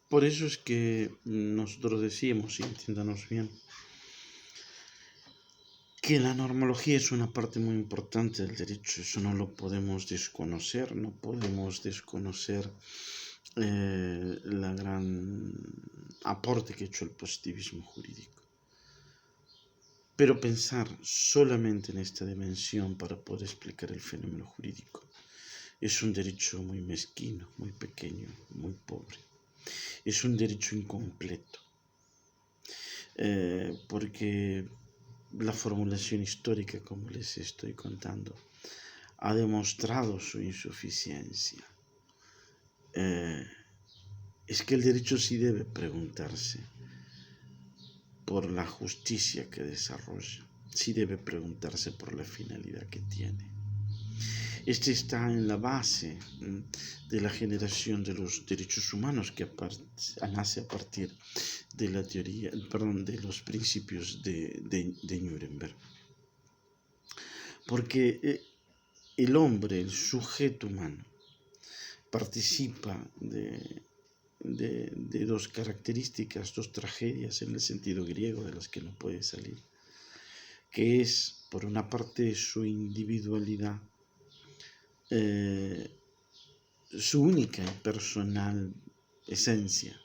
Por eso es que nosotros decimos, y entiéndanos bien, que la normología es una parte muy importante del derecho. Eso no lo podemos desconocer, no podemos desconocer la gran aporte que ha hecho el positivismo jurídico. Pero pensar solamente en esta dimensión para poder explicar el fenómeno jurídico es un derecho muy mezquino, muy pequeño, muy pobre. Es un derecho incompleto, porque la formulación histórica, como les estoy contando, ha demostrado su insuficiencia. Es que el derecho sí debe preguntarse por la justicia que desarrolla, sí debe preguntarse por la finalidad que tiene. Este está en la base de la generación de los derechos humanos que nace a partir de la teoría, de los principios de Nuremberg. Porque el hombre, el sujeto humano, participa de dos características, dos tragedias en el sentido griego de las que no puede salir, que es, por una parte, su individualidad, su única y personal esencia.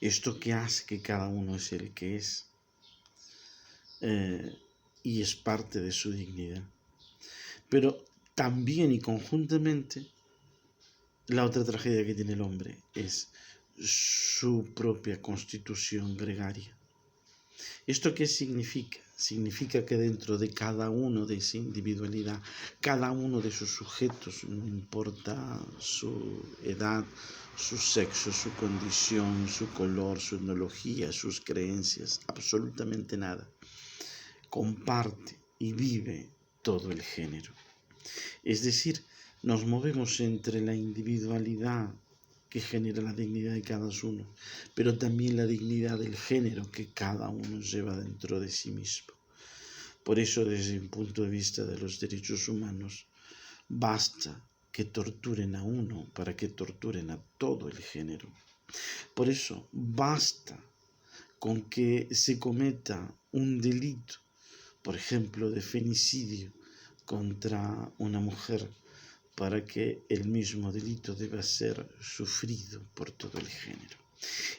Esto que hace que cada uno es el que es, y es parte de su dignidad. Pero también y conjuntamente, la otra tragedia que tiene el hombre es su propia constitución gregaria. ¿Esto qué significa? Significa que dentro de cada uno de esa individualidad, cada uno de sus sujetos, no importa su edad, su sexo, su condición, su color, su etnología, sus creencias, absolutamente nada, comparte y vive todo el género. Es decir, nos movemos entre la individualidad que genera la dignidad de cada uno, pero también la dignidad del género que cada uno lleva dentro de sí mismo. Por eso, desde un punto de vista de los derechos humanos, basta que torturen a uno para que torturen a todo el género. Por eso, basta con que se cometa un delito, por ejemplo, de femicidio contra una mujer, para que el mismo delito deba ser sufrido por todo el género.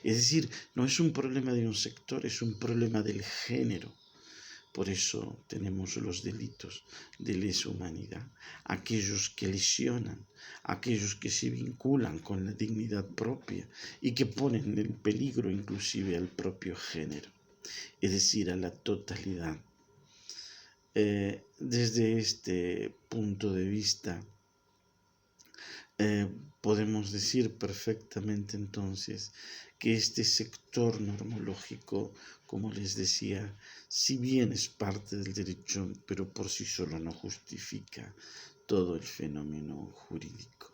Es decir, no es un problema de un sector, es un problema del género. Por eso tenemos los delitos de lesa humanidad, aquellos que lesionan, aquellos que se vinculan con la dignidad propia y que ponen en peligro inclusive al propio género, es decir, a la totalidad. Desde este punto de vista, podemos decir perfectamente entonces que este sector normológico, como les decía, si bien es parte del derecho, pero por sí solo no justifica todo el fenómeno jurídico.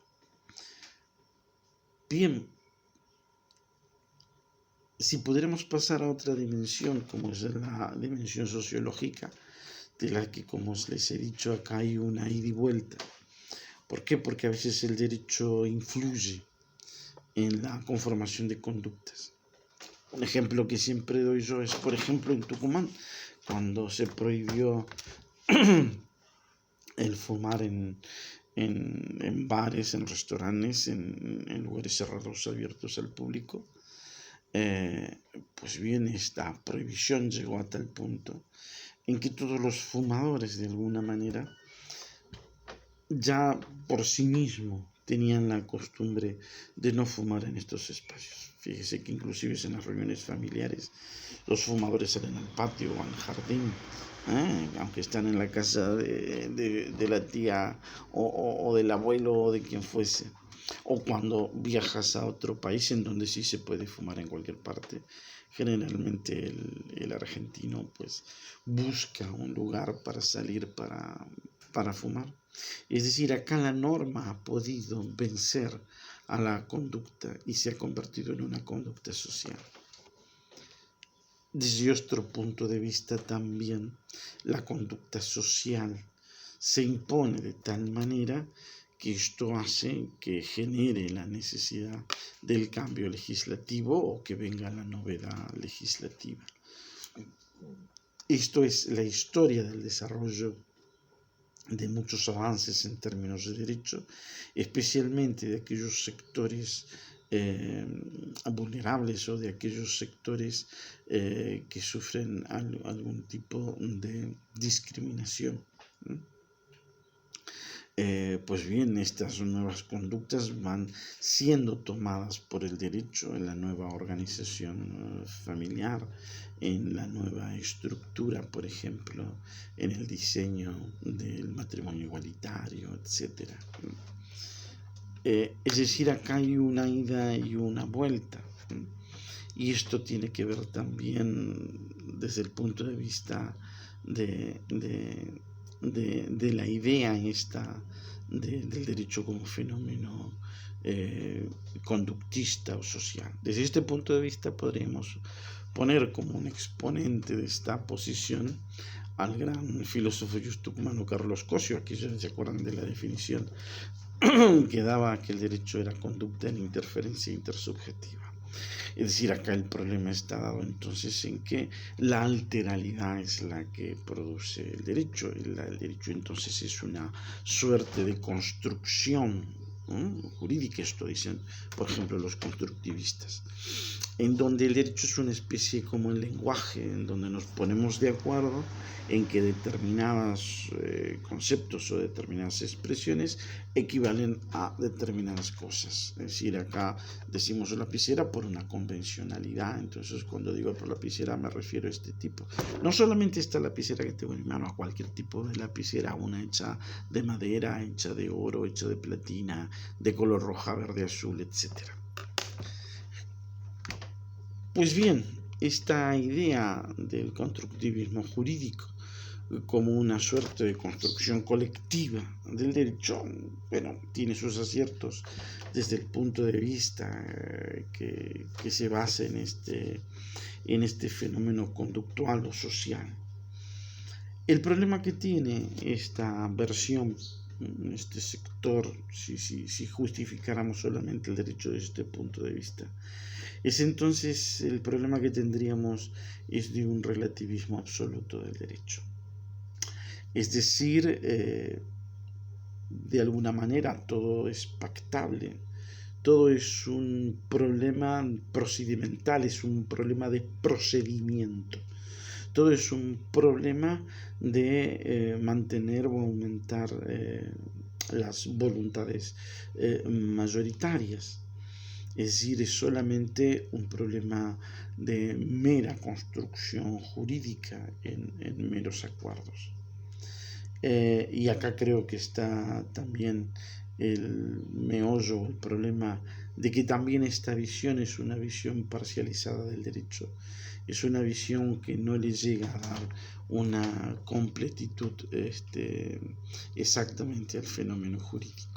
Bien, si pudiéramos pasar a otra dimensión, como es la dimensión sociológica, de la que, como les he dicho, acá hay una ida y vuelta. ¿Por qué? Porque a veces el derecho influye en la conformación de conductas. Un ejemplo que siempre doy yo es, por ejemplo, en Tucumán, cuando se prohibió el fumar en bares, en restaurantes, en lugares cerrados abiertos al público. Pues bien, esta prohibición llegó a tal punto en que todos los fumadores, de alguna manera, ya por sí mismos tenían la costumbre de no fumar en estos espacios. Fíjese que inclusive en las reuniones familiares los fumadores salen al patio o al jardín, aunque están en la casa de la tía o del abuelo o de quien fuese. O cuando viajas a otro país en donde sí se puede fumar en cualquier parte. Generalmente el argentino pues busca un lugar para salir para fumar. Es decir, acá la norma ha podido vencer a la conducta y se ha convertido en una conducta social. Desde otro punto de vista también, la conducta social se impone de tal manera que esto hace que genere la necesidad del cambio legislativo o que venga la novedad legislativa. Esto es la historia del desarrollo de muchos avances en términos de derecho, especialmente de aquellos sectores vulnerables o de aquellos sectores que sufren algún tipo de discriminación. Pues bien, estas nuevas conductas van siendo tomadas por el derecho en la nueva organización familiar, en la nueva estructura, por ejemplo, en el diseño del matrimonio igualitario, etc. Es decir, acá hay una ida y una vuelta. Y esto tiene que ver también desde el punto de vista de la idea esta del derecho como fenómeno conductista o social. Desde este punto de vista podríamos poner como un exponente de esta posición al gran filósofo tucumano Carlos Cosio. Aquí ya se acuerdan de la definición que daba que el derecho era conducta en interferencia intersubjetiva. Es decir, acá el problema está dado entonces en que la alteralidad es la que produce el derecho. El derecho entonces es una suerte de construcción jurídica, esto dicen, por ejemplo, los constructivistas, en donde el derecho es una especie como el lenguaje, en donde nos ponemos de acuerdo en que determinados conceptos o determinadas expresiones equivalen a determinadas cosas. Es decir, acá decimos lapicera por una convencionalidad. Entonces, cuando digo por lapicera me refiero a este tipo. No solamente esta lapicera que tengo en mi mano, a cualquier tipo de lapicera, una hecha de madera, hecha de oro, hecha de platina, de color roja, verde, azul, etc. Pues bien, esta idea del constructivismo jurídico como una suerte de construcción colectiva del derecho, bueno, tiene sus aciertos desde el punto de vista que se basa en este fenómeno conductual o social. El problema que tiene esta versión, este sector, si justificáramos solamente el derecho desde este punto de vista, es entonces el problema que tendríamos es de un relativismo absoluto del derecho. Es decir, de alguna manera todo es pactable, todo es un problema procedimental, es un problema de procedimiento, todo es un problema de mantener o aumentar las voluntades mayoritarias. Es decir, es solamente un problema de mera construcción jurídica en meros acuerdos. Y acá creo que está también el meollo, el problema de que también esta visión es una visión parcializada del derecho, es una visión que no le llega a dar una completitud exactamente al fenómeno jurídico.